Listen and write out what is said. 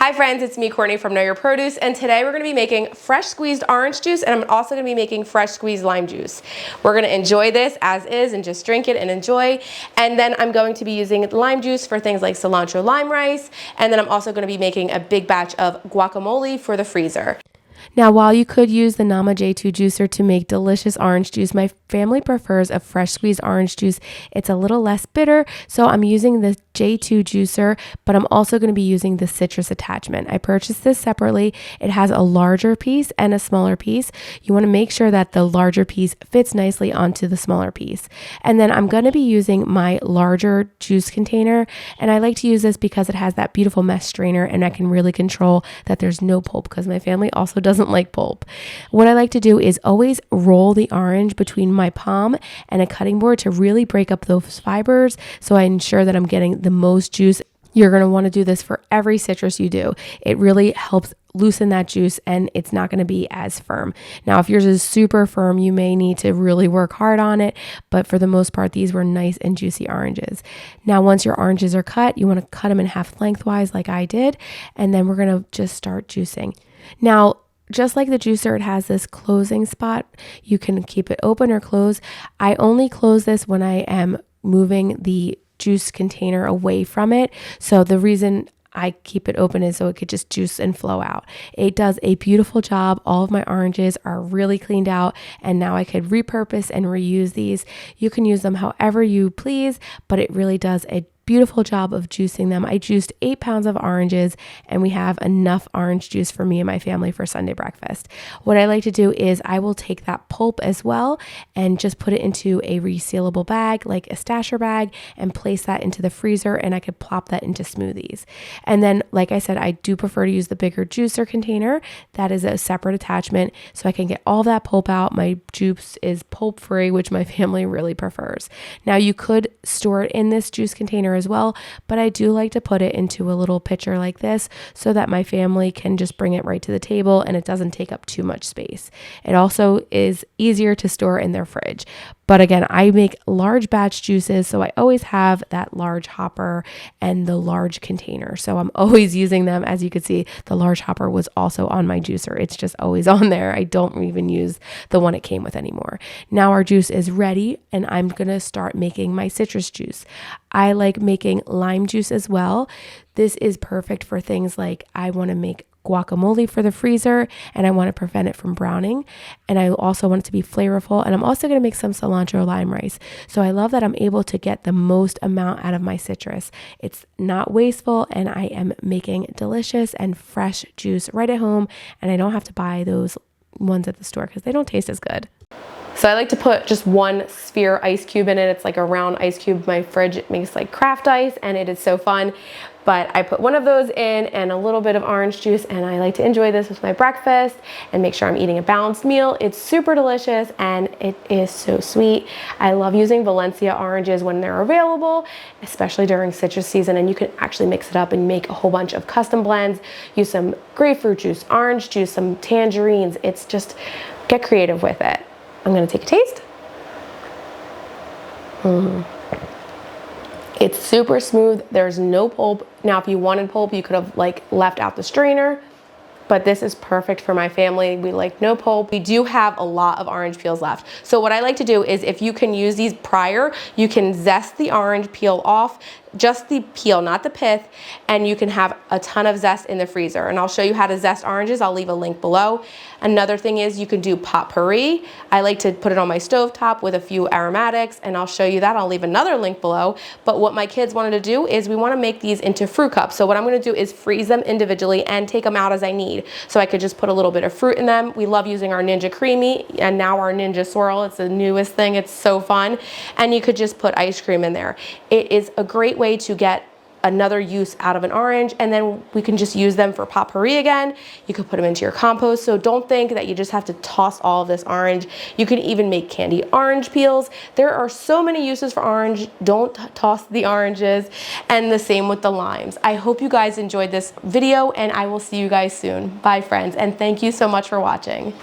Hi friends, it's me, Courtney from Know Your Produce, and today we're gonna be making fresh squeezed orange juice, and I'm also gonna be making fresh squeezed lime juice. We're gonna enjoy this as is and just drink it and enjoy. And then I'm going to be using lime juice for things like cilantro lime rice, and then I'm also gonna be making a big batch of guacamole for the freezer. Now, while you could use the Nama J2 juicer to make delicious orange juice, my family prefers a fresh squeezed orange juice. It's a little less bitter, so I'm using the J2 juicer, but I'm also going to be using the citrus attachment. I purchased this separately. It has a larger piece and a smaller piece. You want to make sure that the larger piece fits nicely onto the smaller piece. And then I'm going to be using my larger juice container, and I like to use this because it has that beautiful mesh strainer, and I can really control that there's no pulp because my family also doesn't like pulp. What I like to do is always roll the orange between my palm and a cutting board to really break up those fibers, so I ensure that I'm getting the most juice. You're going to want to do this for every citrus you do. It really helps loosen that juice, and it's not going to be as firm. Now, if yours is super firm, you may need to really work hard on it, but for the most part, these were nice and juicy oranges. Now, once your oranges are cut, you want to cut them in half lengthwise like I did, and then we're going to just start juicing. Now, just like the juicer, it has this closing spot. You can keep it open or close. I only close this when I am moving the juice container away from it. So the reason I keep it open is so it could just juice and flow out. It does a beautiful job. All of my oranges are really cleaned out, and now I could repurpose and reuse these. You can use them however you please, but it really does a beautiful job of juicing them. I juiced 8 pounds of oranges, and we have enough orange juice for me and my family for Sunday breakfast. What I like to do is I will take that pulp as well and just put it into a resealable bag, like a stasher bag, and place that into the freezer, and I could plop that into smoothies. And then, like I said, I do prefer to use the bigger juicer container. That is a separate attachment, so I can get all that pulp out. My juice is pulp free, which my family really prefers. Now, you could store it in this juice container as well, but I do like to put it into a little pitcher like this so that my family can just bring it right to the table and it doesn't take up too much space. It also is easier to store in their fridge. But again, I make large batch juices, so I always have that large hopper and the large container. So I'm always using them. As you can see, the large hopper was also on my juicer. It's just always on there. I don't even use the one it came with anymore. Now our juice is ready, and I'm going to start making my citrus juice. I like making lime juice as well. This is perfect for things like I want to make guacamole for the freezer, and I want to prevent it from browning, and I also want it to be flavorful, and I'm also going to make some cilantro lime rice. So I love that I'm able to get the most amount out of my citrus. It's not wasteful, and I am making delicious and fresh juice right at home, and I don't have to buy those ones at the store because they don't taste as good. So I like to put just one sphere ice cube in it. It's like a round ice cube. My fridge, it makes like craft ice, and it is so fun. But I put one of those in and a little bit of orange juice, and I like to enjoy this with my breakfast and make sure I'm eating a balanced meal. It's super delicious, and it is so sweet. I love using Valencia oranges when they're available, especially during citrus season, and you can actually mix it up and make a whole bunch of custom blends. Use some grapefruit juice, orange juice, some tangerines. It's just, get creative with it. I'm gonna take a taste. It's super smooth. There's no pulp. Now, if you wanted pulp, you could have like left out the strainer, but this is perfect for my family. We like no pulp. We do have a lot of orange peels left. So what I like to do is, if you can use these prior, you can zest the orange peel off, just the peel, not the pith, and you can have a ton of zest in the freezer. And I'll show you how to zest oranges. I'll leave a link below. Another thing is you can do potpourri. I like to put it on my stovetop with a few aromatics, and I'll show you that. I'll leave another link below. But what my kids wanted to do is we want to make these into fruit cups. So what I'm going to do is freeze them individually and take them out as I need. So I could just put a little bit of fruit in them. We love using our Ninja Creamy and now our Ninja Swirl. It's the newest thing. It's so fun. And you could just put ice cream in there. It is a great way to get another use out of an orange, and then we can just use them for potpourri again. You could put them into your compost. So don't think that you just have to toss all of this orange. You can even make candy orange peels. There are so many uses for orange. Don't toss the oranges, and the same with the limes. I hope you guys enjoyed this video, and I will see you guys soon. Bye friends, and thank you so much for watching.